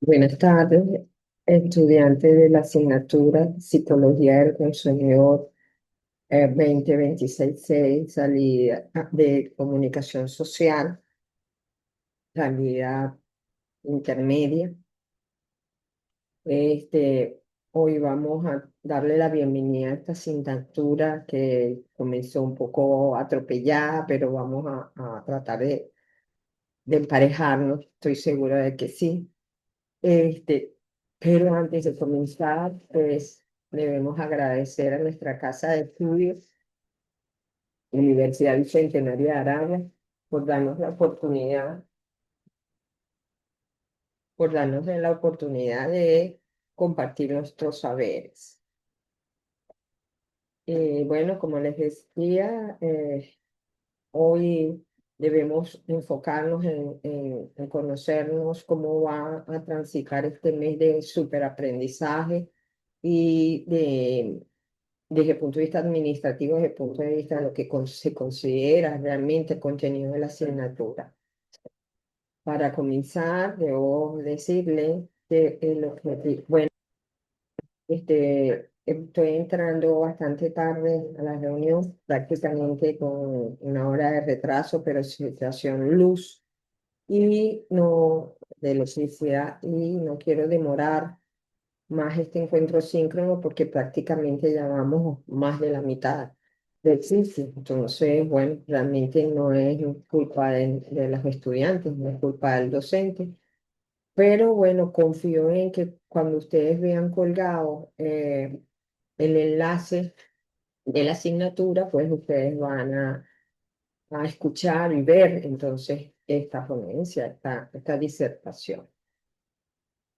Buenas tardes, estudiante de la asignatura Psicología del Consumidor 2026-6, salida de Comunicación Social, salida intermedia. Este, Hoy vamos a darle la bienvenida a esta asignatura que comenzó un poco atropellada, pero vamos a tratar de emparejarnos, estoy segura de que sí. Este, pero antes de comenzar, pues debemos agradecer a nuestra casa de estudios, Universidad Bicentenaria de Aragua, por darnos la oportunidad, por darnos la oportunidad de compartir nuestros saberes. Bueno, como les decía, hoy debemos enfocarnos en conocernos cómo va a transitar este mes de superaprendizaje y desde el punto de vista administrativo, desde el punto de vista de lo que se considera realmente el contenido de la asignatura. Para comenzar, debo decirle que el objetivo, bueno, estoy entrando bastante tarde a la reunión, prácticamente con una hora de retraso, pero situación luz y no de electricidad y no quiero demorar más este encuentro síncrono porque prácticamente ya vamos más de la mitad del ciclo. Entonces, bueno, realmente no es culpa de los estudiantes, no es culpa del docente, pero bueno, confío en que cuando ustedes vean colgado el enlace de la asignatura, pues ustedes van a escuchar y ver entonces esta ponencia, esta disertación.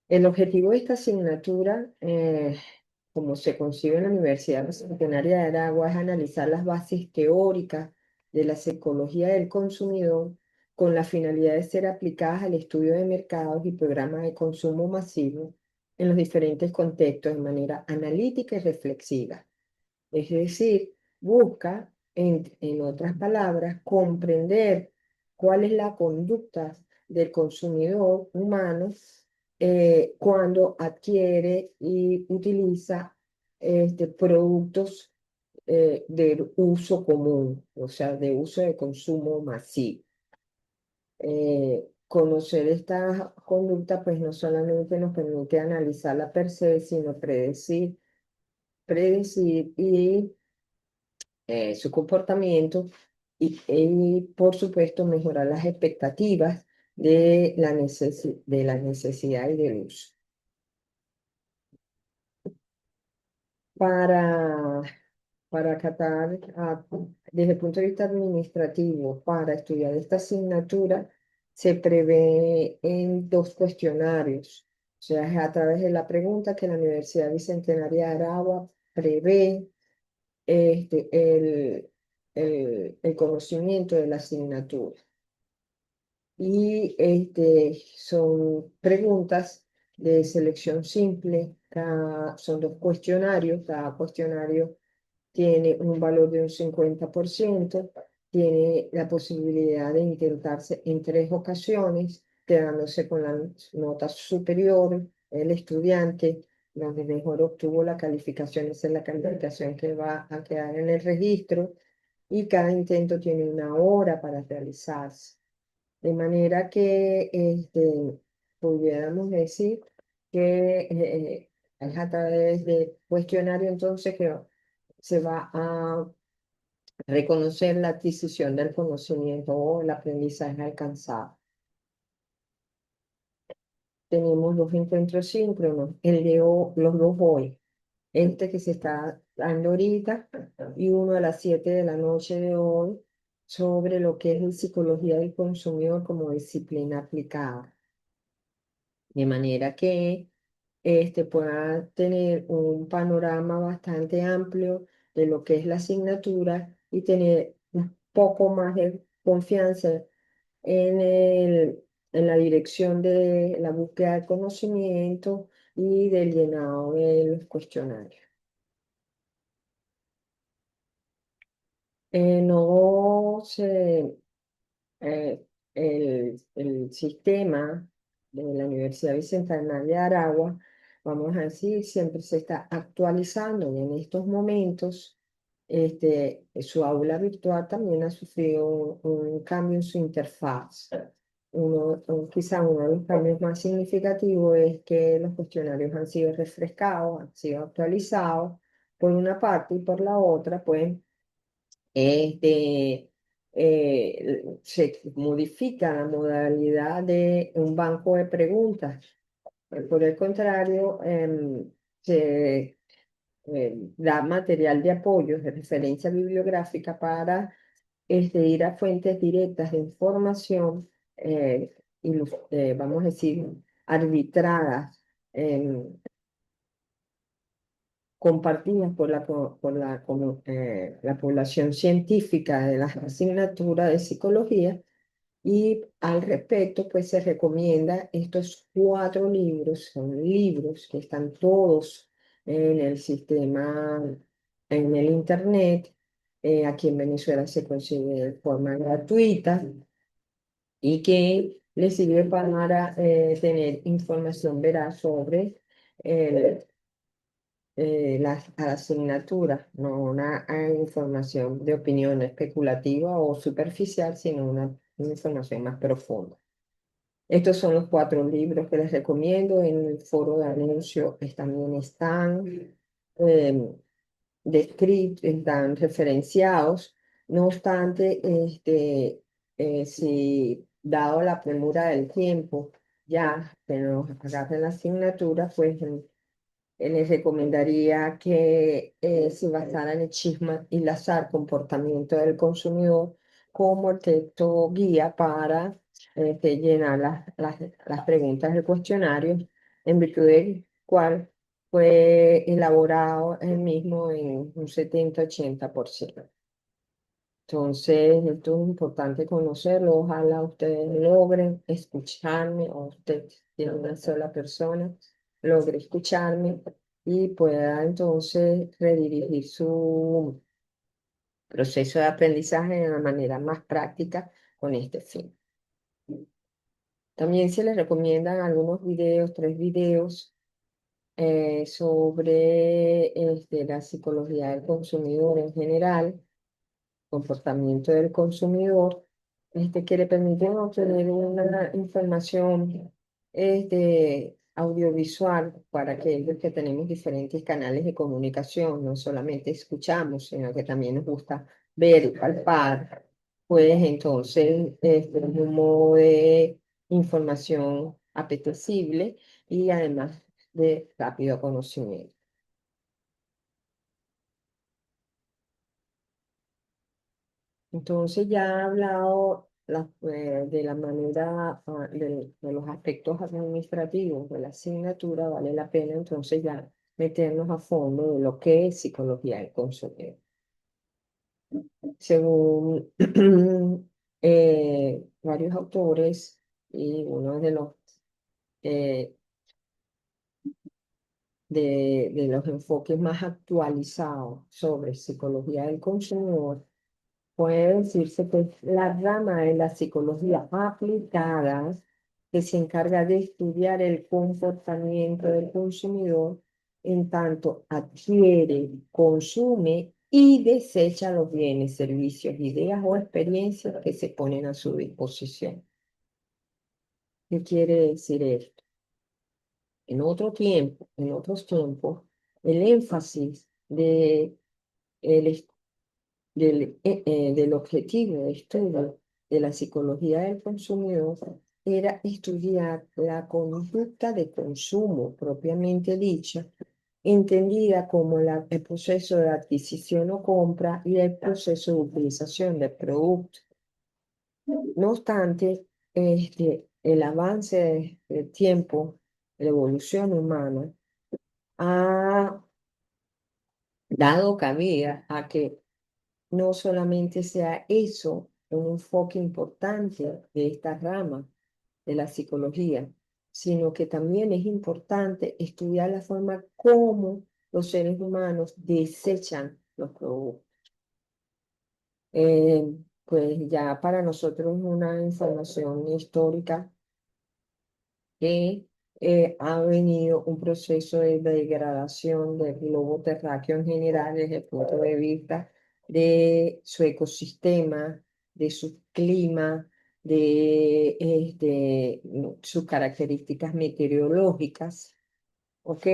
El objetivo de esta asignatura, como se concibe en la Universidad Centenaria de Aragua, es analizar las bases teóricas de la psicología del consumidor con la finalidad de ser aplicadas al estudio de mercados y programas de consumo masivo en los diferentes contextos de manera analítica y reflexiva. Es decir, busca, en otras palabras, comprender cuál es la conducta del consumidor humano cuando adquiere y utiliza productos de uso común, o sea, de uso de consumo masivo. Conocer esta conducta, pues no solamente nos permite analizarla per se, sino predecir y su comportamiento y, por supuesto, mejorar las expectativas de la necesidad y del uso. Para, para acatar, desde el punto de vista administrativo, para estudiar esta asignatura, se prevé en dos cuestionarios. O sea, es a través de la pregunta que la Universidad Bicentenaria de Aragua prevé el conocimiento de la asignatura. Y son preguntas de selección simple, son dos cuestionarios, cada cuestionario tiene un valor de un 50%, tiene la posibilidad de intentarse en tres ocasiones, quedándose con la nota superior, el estudiante, donde mejor obtuvo la calificación, esa es la calificación que va a quedar en el registro, y cada intento tiene una hora para realizarse. De manera que pudiéramos decir que es a través de cuestionario entonces que se va a reconocer la adquisición del conocimiento o el aprendizaje alcanzado. Tenemos dos encuentros síncronos, los dos hoy, este que se está dando ahorita y uno a las 7 de la noche de hoy sobre lo que es la psicología del consumidor como disciplina aplicada. De manera que pueda tener un panorama bastante amplio de lo que es la asignatura y tener un poco más de confianza en en la dirección de la búsqueda de conocimiento y del llenado del cuestionario. No se el sistema de la Universidad Bicentenaria de Aragua, vamos a decir, siempre se está actualizando y en estos momentos su aula virtual también ha sufrido un cambio en su interfaz. Quizá uno de los cambios más significativos es que los cuestionarios han sido refrescados, han sido actualizados por una parte y por la otra, pues se modifica la modalidad de un banco de preguntas. Por el contrario, se da material de apoyo, de referencia bibliográfica para ir a fuentes directas de información, vamos a decir, arbitradas, compartidas por la población científica de las asignaturas de psicología. Y al respecto, pues se recomienda estos cuatro libros, son libros que están todos en el sistema, en el Internet. Aquí en Venezuela se consigue de forma gratuita y que les sirve para tener información veraz sobre el la asignatura, no una información de opinión especulativa o superficial, sino una información más profunda. Estos son los cuatro libros que les recomiendo. En el foro de anuncios también están eh, descritos, están referenciados. No obstante, si dado la premura del tiempo, ya que nos agarre la asignatura, pues les recomendaría que se basara en el chisma y azar comportamiento del consumidor como el texto guía para llenar las preguntas del cuestionario, en virtud del cual fue elaborado el mismo en un 70-80%. Entonces, esto es importante conocerlo. Ojalá ustedes logren escucharme, o usted tiene una sola persona, logre escucharme y pueda entonces redirigir su proceso de aprendizaje de una manera más práctica con este fin. También se les recomiendan algunos videos, tres videos sobre la psicología del consumidor en general, comportamiento del consumidor, que le permiten obtener una información audiovisual para aquellos que tenemos diferentes canales de comunicación, no solamente escuchamos, sino que también nos gusta ver y palpar, pues entonces es un modo de información apetecible y además de rápido conocimiento. Entonces ya he hablado de la manera, de los aspectos administrativos de la asignatura, vale la pena entonces ya meternos a fondo de lo que es psicología del consumidor. Según varios autores y uno eh, de los enfoques más actualizados sobre psicología del consumidor, puede decirse que es la rama de la psicología aplicada que se encarga de estudiar el comportamiento del consumidor en tanto adquiere, consume y desecha los bienes, servicios, ideas o experiencias que se ponen a su disposición. ¿Qué quiere decir esto? En otros tiempos, el énfasis el del objetivo de estudio de la psicología del consumidor era estudiar la conducta de consumo propiamente dicha, entendida como el proceso de adquisición o compra y el proceso de utilización del producto. No obstante, el avance del tiempo, la evolución humana, ha dado cabida a que no solamente sea eso un enfoque importante de esta rama de la psicología, sino que también es importante estudiar la forma como los seres humanos desechan los productos. Eh, pues ya para nosotros una información histórica que ha venido un proceso de degradación del globo terráqueo en general desde el punto de vista de su ecosistema, de su clima, de sus características meteorológicas, ¿ok?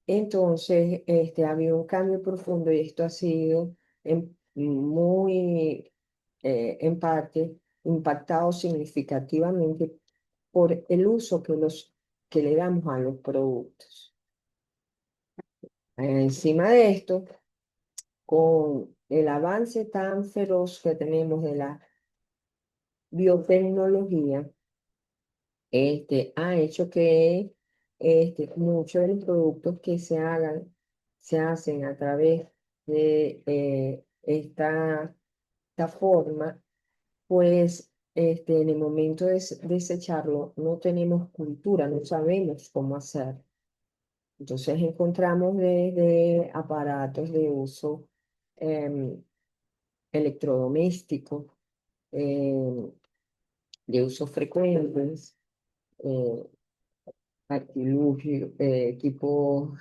Entonces, ha habido un cambio profundo y esto ha sido muy, en parte, impactado significativamente por el uso que le damos a los productos. Encima de esto, con el avance tan feroz que tenemos de la biotecnología, ha hecho que muchos de los productos que se hacen a través de esta forma, pues en el momento de desecharlo no tenemos cultura, no sabemos cómo hacer. Entonces encontramos desde aparatos de uso em, electrodoméstico, em, de uso frecuentes, eh, artilugios, equipos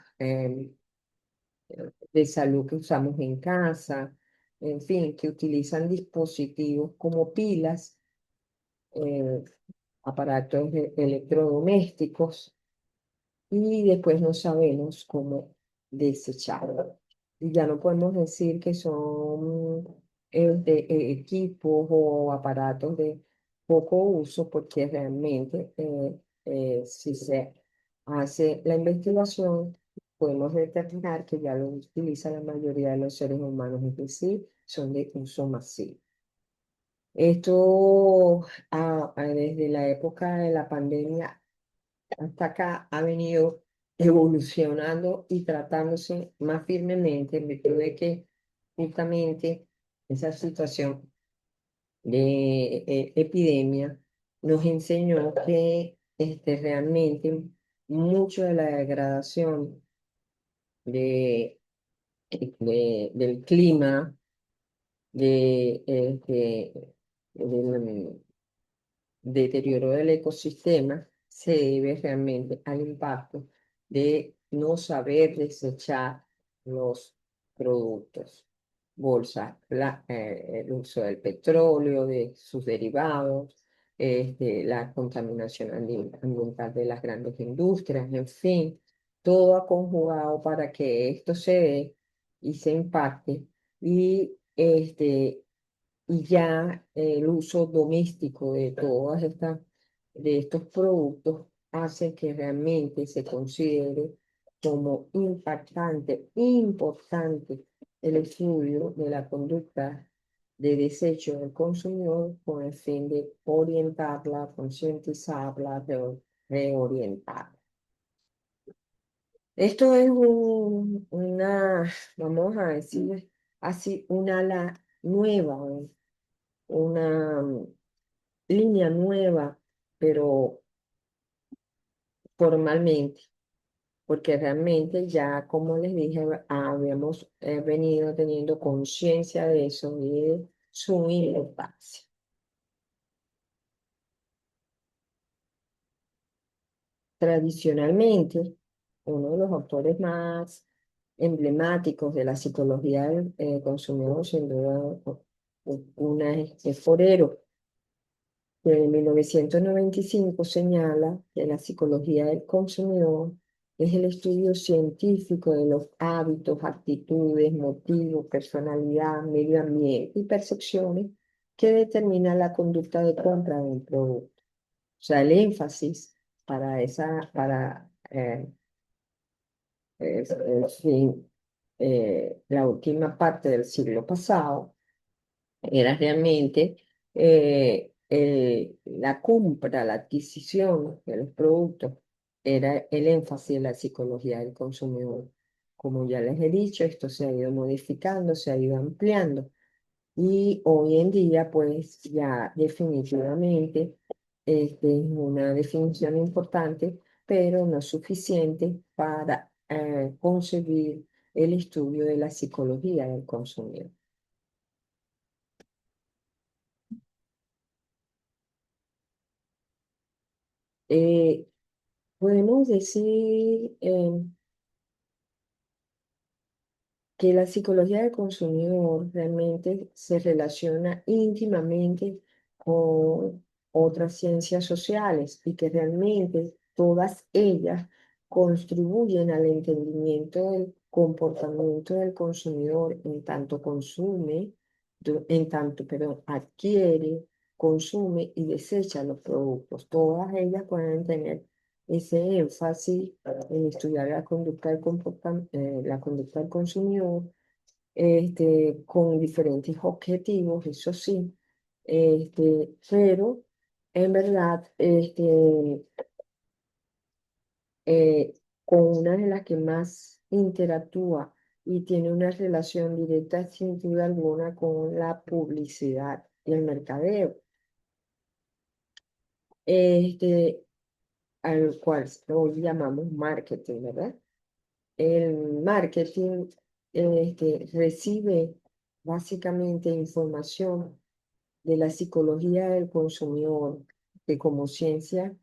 de salud que usamos en casa, en fin, que utilizan dispositivos como pilas, eh, aparatos electrodomésticos y después no sabemos cómo desecharlo. Y ya no podemos decir que son equipos o aparatos de poco uso porque realmente si se hace la investigación podemos determinar que ya lo utiliza la mayoría de los seres humanos, es decir, son de uso masivo. Esto desde la época de la pandemia hasta acá ha venido evolucionando y tratándose más firmemente en virtud de que justamente esa situación de epidemia nos enseñó que realmente mucho de la degradación de, del clima, de, del deterioro del ecosistema se debe realmente al impacto de no saber desechar los productos, el uso del petróleo, de sus derivados, la contaminación ambiental de las grandes industrias, en fin, todo ha conjugado para que esto se dé y se impacte y, y ya el uso doméstico de estos productos hace que realmente se considere como impactante, importante el estudio de la conducta de desecho del consumidor con el fin de orientarla, concientizarla, reorientarla. Esto es vamos a decir así, una ala nueva, una línea nueva, pero formalmente, porque realmente ya, como les dije, habíamos venido teniendo conciencia de eso y de su importancia. Tradicionalmente, uno de los autores más emblemáticos de la psicología del consumidor, sin duda, una es Forero, que en 1995 señala que la psicología del consumidor es el estudio científico de los hábitos, actitudes, motivos, personalidad, medio ambiente y percepciones que determinan la conducta de compra de un producto. O sea, el énfasis para en fin, la última parte del siglo pasado era realmente la compra, la adquisición de los productos, era el énfasis de la psicología del consumidor. Como ya les he dicho, esto se ha ido modificando, se ha ido ampliando y hoy en día, pues ya definitivamente, es una definición importante, pero no suficiente para concebir el estudio de la psicología del consumidor. Eh, Podemos decir que la psicología del consumidor realmente se relaciona íntimamente con otras ciencias sociales y que realmente todas ellas contribuyen al entendimiento del comportamiento del consumidor en tanto consume, en tanto, perdón, adquiere, consume y desecha los productos. Todas ellas pueden tener ese énfasis en estudiar la conducta del consumidor, con diferentes objetivos, eso sí, pero en verdad, con una de las que más interactúa y tiene una relación directa, sin duda alguna, con la publicidad y el mercadeo, este, al cual hoy llamamos marketing, ¿verdad? El marketing recibe básicamente información de la psicología del consumidor, que como ciencia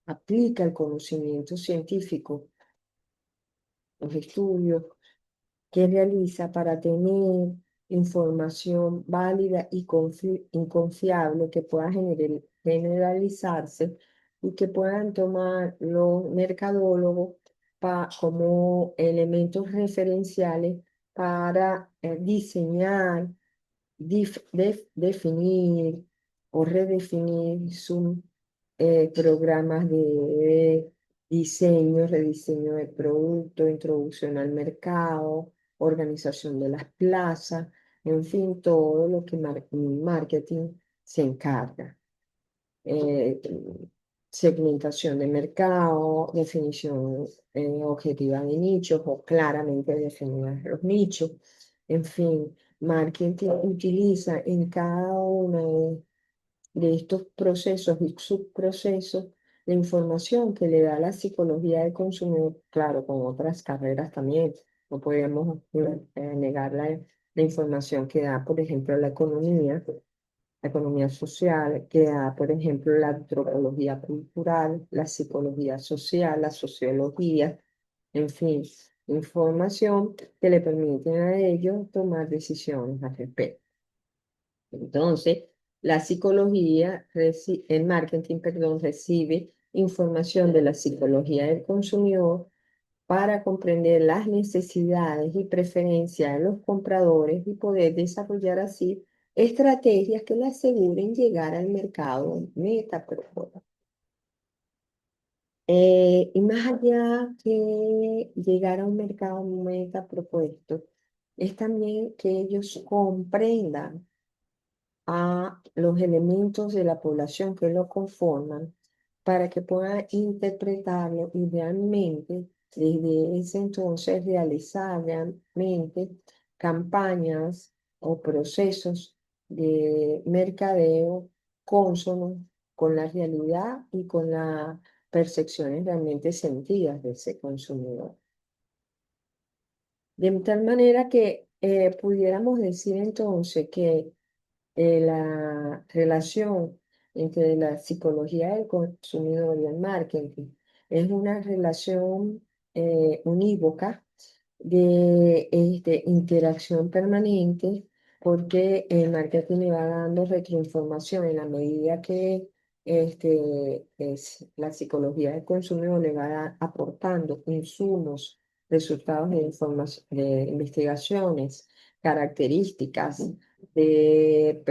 aplica el conocimiento científico, los estudios que realiza para tener información válida y confiable que pueda generalizarse y que puedan tomar los mercadólogos como elementos referenciales para diseñar, definir o redefinir sus programas de diseño, rediseño de producto, introducción al mercado, organización de las plazas, en fin, todo lo que marketing se encarga. Eh, Segmentación de mercado, definición objetiva de nichos o claramente definidas los nichos. En fin, marketing utiliza en cada uno de estos procesos y subprocesos la información que le da la psicología del consumidor, claro, con otras carreras también. No podemos negar la información que da, por ejemplo, la economía social, que da, por ejemplo, la antropología cultural, la psicología social, la sociología, en fin, información que le permiten a ellos tomar decisiones al respecto. Entonces, la psicología, el marketing, perdón, recibe información de la psicología del consumidor para comprender las necesidades y preferencias de los compradores y poder desarrollar así estrategias que le aseguren llegar al mercado meta. Y más allá que llegar a un mercado meta propuesto, es también que ellos comprendan a los elementos de la población que lo conforman para que puedan interpretarlo y realmente desde ese entonces realizar realmente campañas o procesos de mercadeo cónsonos con la realidad y con las percepciones realmente sentidas de ese consumidor. De tal manera que pudiéramos decir entonces que la relación entre la psicología del consumidor y el marketing es una relación unívoca de interacción permanente, porque el marketing le va dando retroinformación en la medida que la psicología del consumidor le va aportando insumos, resultados de de investigaciones, características de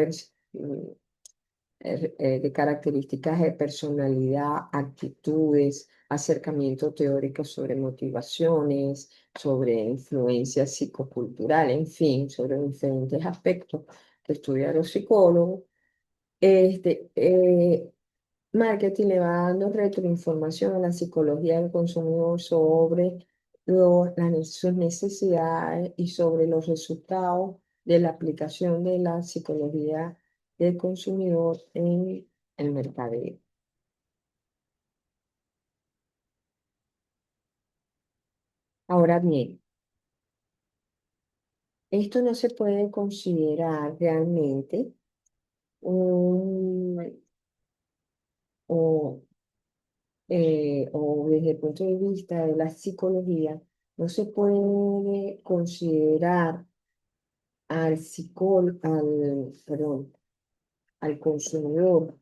características de personalidad, actitudes, acercamiento teórico sobre motivaciones, sobre influencias psicoculturales, en fin, sobre diferentes aspectos que estudian los psicólogos. Este, eh, Marketing le va dando retroinformación a la psicología del consumidor sobre sus necesidades y sobre los resultados de la aplicación de la psicología del consumidor en el mercadeo. Ahora bien, esto no se puede considerar realmente un, o, o desde el punto de vista de la psicología, no se puede considerar perdón, al consumidor,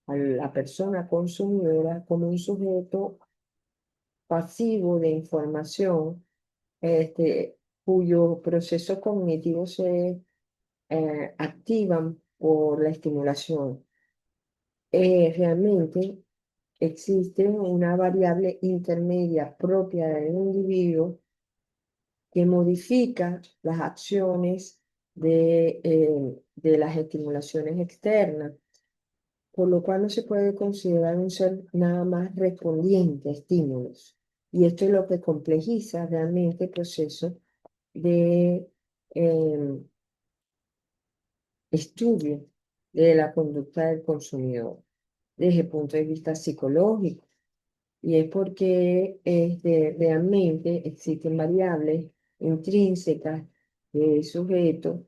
a la persona consumidora como un sujeto pasivo de información, cuyos procesos cognitivos se activan por la estimulación. Realmente existe una variable intermedia propia del individuo que modifica las acciones de las estimulaciones externas, por lo cual no se puede considerar un ser nada más respondiente a estímulos. Y esto es lo que complejiza realmente el proceso de eh, estudio de la conducta del consumidor desde el punto de vista psicológico. Y es porque realmente existen variables intrínsecas del sujeto,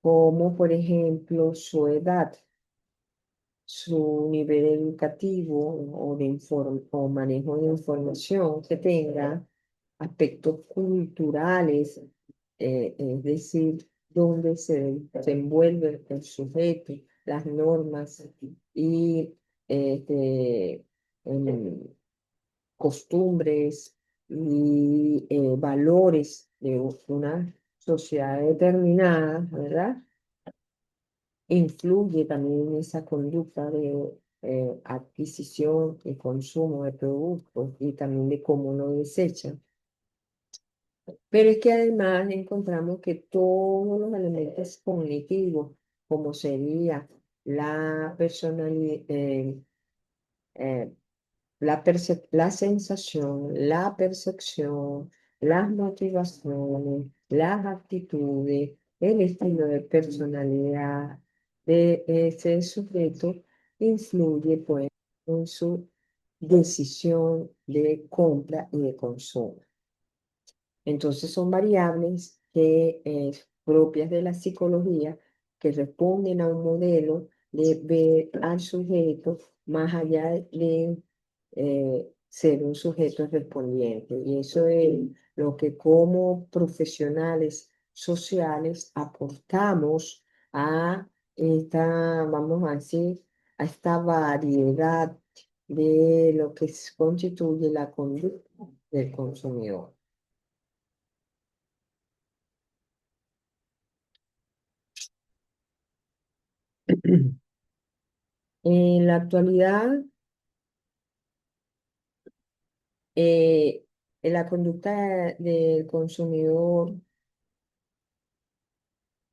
como por ejemplo su edad, su nivel educativo o manejo de información que tenga, aspectos culturales, es decir, dónde se desenvuelve el sujeto, las normas y em, costumbres y valores de una sociedad determinada, ¿verdad? Influye también en esa conducta de adquisición y consumo de productos y también de cómo lo desechan. Pero es que además encontramos que todos los elementos cognitivos, como sería la personalidad, la sensación, la percepción, las motivaciones, las actitudes, el estilo de personalidad de ese sujeto influye pues en su decisión de compra y de consumo. Entonces son variables que propias de la psicología que responden a un modelo de ver al sujeto más allá de ser un sujeto respondiente. Y eso es lo que como profesionales sociales aportamos a vamos a decir, a esta variedad de lo que constituye la conducta del consumidor. En la actualidad, eh, la conducta del consumidor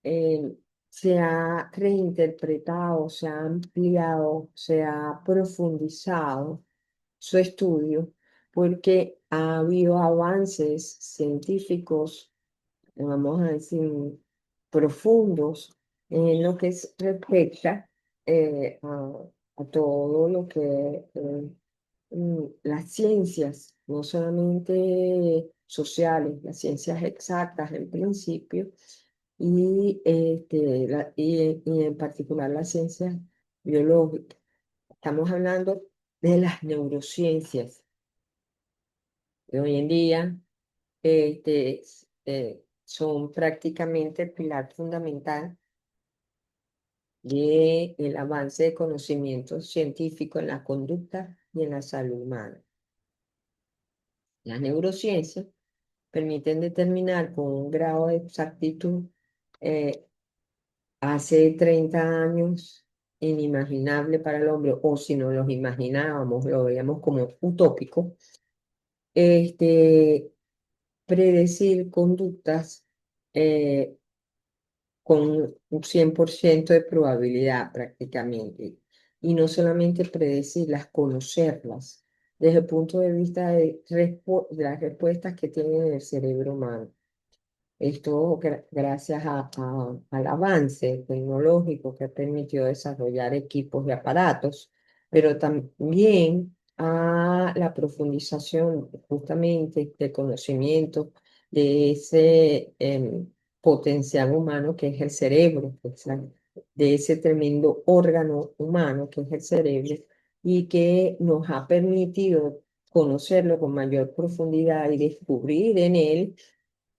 eh, se ha reinterpretado, se ha ampliado, se ha profundizado su estudio porque ha habido avances científicos, vamos a decir, profundos en lo que respecta a todo lo que las ciencias, no solamente sociales, las ciencias exactas en principio, y en particular las ciencias biológicas. Estamos hablando de las neurociencias que hoy en día son prácticamente el pilar fundamental del avance de conocimiento científico en la conducta y en la salud humana. Las neurociencias permiten determinar con un grado de exactitud eh, hace 30 años inimaginable para el hombre, o si no los imaginábamos, lo veíamos como utópico, este, predecir conductas eh, con un 100% de probabilidad prácticamente. Y no solamente predecirlas, conocerlas desde el punto de vista de las respuestas que tiene el cerebro humano. Esto gracias al avance tecnológico que ha permitido desarrollar equipos y aparatos, pero también a la profundización justamente del conocimiento de ese potencial humano que es el cerebro, de ese tremendo órgano humano que es el cerebro y que nos ha permitido conocerlo con mayor profundidad y descubrir en él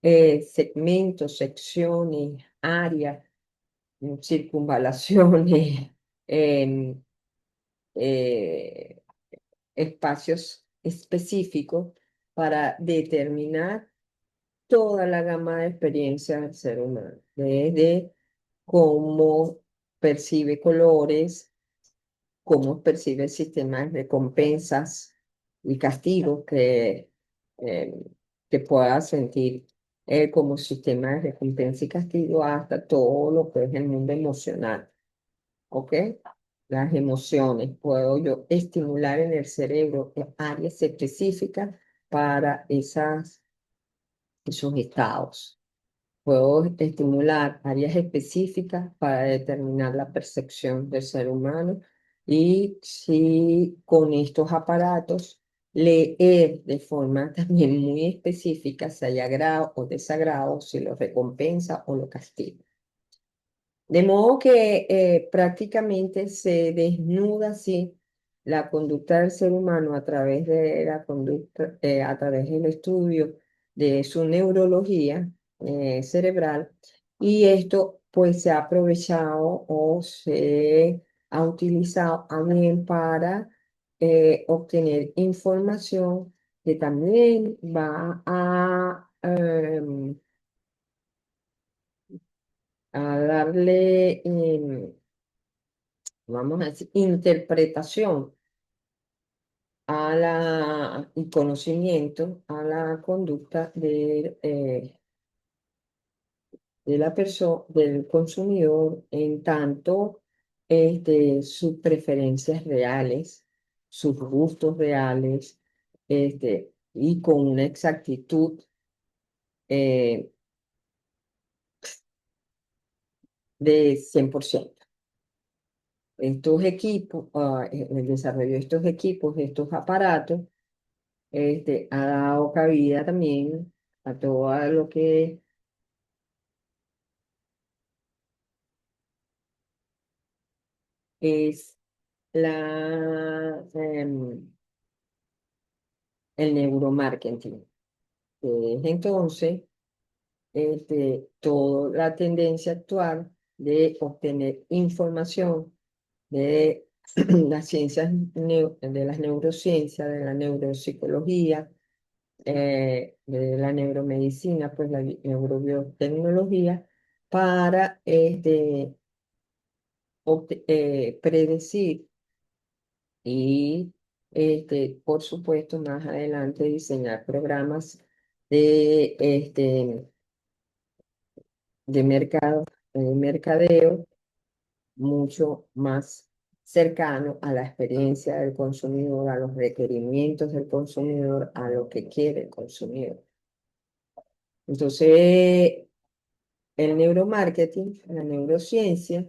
segmentos, secciones, áreas, circunvalaciones, em, eh, espacios específicos para determinar toda la gama de experiencias del ser humano, desde cómo percibe colores, cómo percibe el sistema de recompensas y castigos eh, que pueda sentir como sistema de recompensa y castigo hasta todo lo que es el mundo emocional, ¿ok? Las emociones, puedo yo estimular en el cerebro áreas específicas para esos estados. Puedo estimular áreas específicas para determinar la percepción del ser humano y si con estos aparatos leer de forma también muy específica si hay agrado o desagrado, si lo recompensa o lo castiga. De modo que prácticamente se desnuda así la conducta del ser humano a través de la conducta, a través del estudio de su neurología cerebral, y esto pues se ha aprovechado o se ha utilizado también para obtener información que también va a darle vamos a decir, interpretación y conocimiento a la conducta de la persona, del consumidor, en tanto sus preferencias reales, sus gustos reales, y con una exactitud eh, de 100%. Estos equipos, el desarrollo de estos equipos, de estos aparatos, ha dado cabida también a todo lo que es el neuromarketing. Que es entonces toda la tendencia actual de obtener información de las ciencias, de las neurociencias, de la neuropsicología, de la neuromedicina, pues la neurobiotecnología, para predecir y, por supuesto, más adelante diseñar programas de, de mercado, de mercadeo mucho más cercano a la experiencia del consumidor, a los requerimientos del consumidor, a lo que quiere el consumidor. Entonces, el neuromarketing, la neurociencia,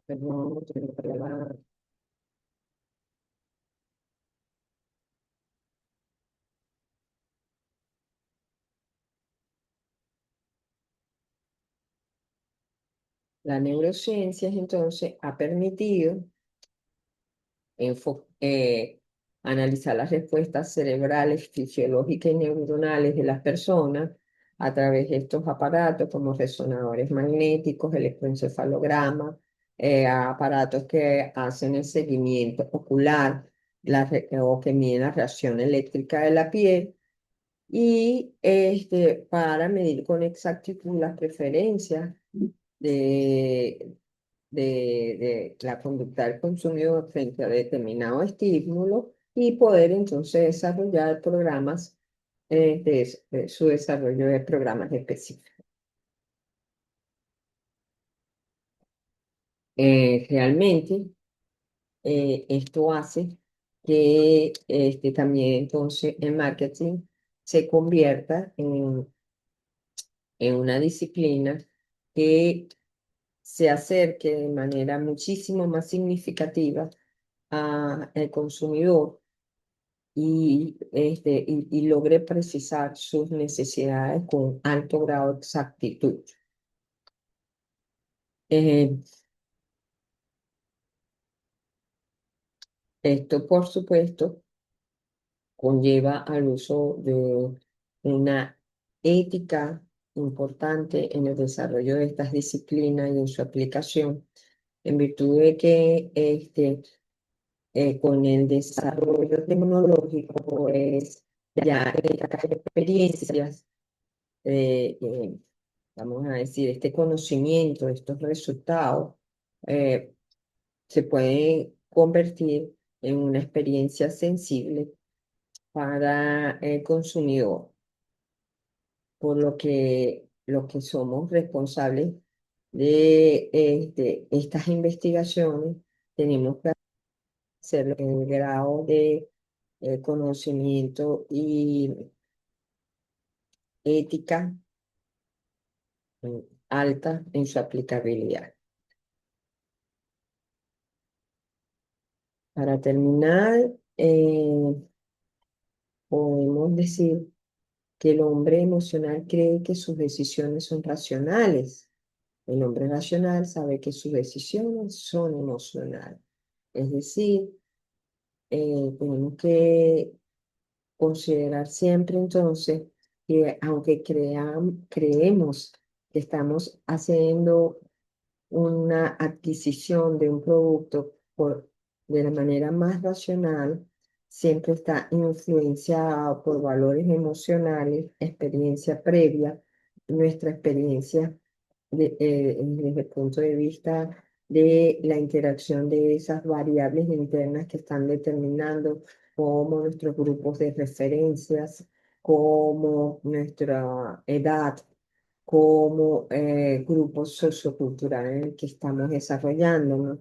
perdón, la neurociencia entonces ha permitido analizar las respuestas cerebrales, fisiológicas y neuronales de las personas a través de estos aparatos como resonadores magnéticos, electroencefalogramas, aparatos que hacen el seguimiento ocular o que miden la reacción eléctrica de la piel y para medir con exactitud las preferencias de, de la conducta del consumidor frente a determinado estímulo y poder entonces desarrollar programas de su desarrollo de programas específicos. Realmente esto hace que también entonces el marketing se convierta en una disciplina que se acerque de manera muchísimo más significativa al consumidor y logre precisar sus necesidades con alto grado de exactitud. Eh, Esto, por supuesto, conlleva al uso de una ética importante en el desarrollo de estas disciplinas y en su aplicación, en virtud de que con el desarrollo tecnológico, pues ya estas experiencias, eh, vamos a decir, este conocimiento, estos resultados, eh, se pueden convertir en una experiencia sensible para el consumidor, por lo que somos responsables de estas investigaciones, tenemos que hacerlo en el grado de conocimiento y ética alta en su aplicabilidad. Para terminar, podemos decir que el hombre emocional cree que sus decisiones son racionales. El hombre racional sabe que sus decisiones son emocionales. Es decir, tenemos que considerar siempre entonces que aunque creemos que estamos haciendo una adquisición de un producto de la manera más racional, siempre está influenciado por valores emocionales, experiencia previa, nuestra experiencia desde el punto de vista de la interacción de esas variables internas que están determinando cómo nuestros grupos de referencias, cómo nuestra edad, como grupos socioculturales en el que estamos desarrollándonos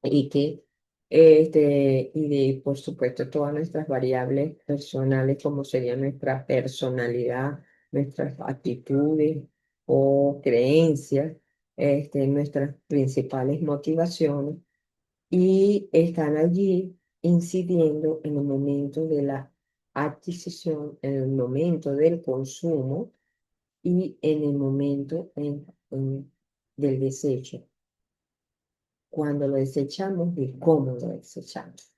y que Por supuesto, todas nuestras variables personales, como sería nuestra personalidad, nuestras actitudes o creencias, nuestras principales motivaciones, y están allí incidiendo en el momento de la adquisición, en el momento del consumo y en el momento del desecho, cuando lo desechamos y cómo lo desechamos.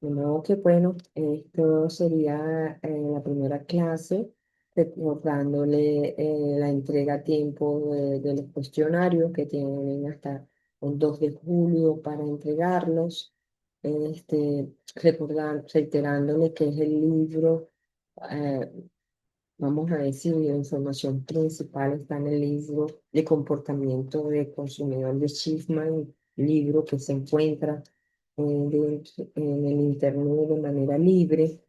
De modo que, bueno, esto sería la primera clase, recordándole la entrega a tiempo de los cuestionarios que tienen hasta el 2 de julio para entregarlos, reiterándole que es el libro, eh, vamos a decir, la información principal está en el libro de comportamiento de consumidor de Schiffman, libro que se encuentra en el Internet de manera libre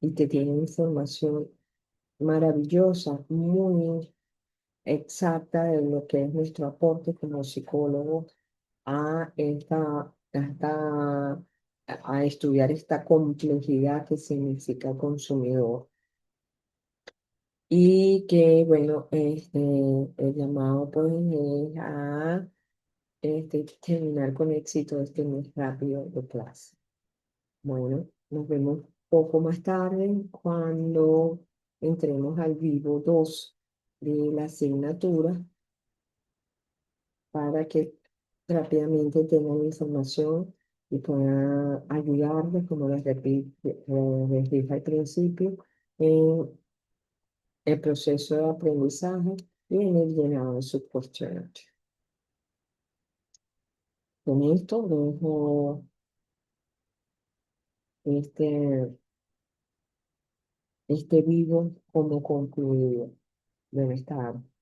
y que tiene información maravillosa, muy exacta de lo que es nuestro aporte como psicólogo a estudiar esta complejidad que significa consumidor. Y que, bueno, el llamado pues es a terminar con éxito este mes rápido de clase. Bueno, nos vemos poco más tarde cuando entremos al vivo 2 de la asignatura para que rápidamente tengan información y pueda ayudarles, como les dije al principio, en el proceso de aprendizaje y en el llenado de sus cuestionarios. Con esto dejo este, este vivo como concluido. Buenas tardes.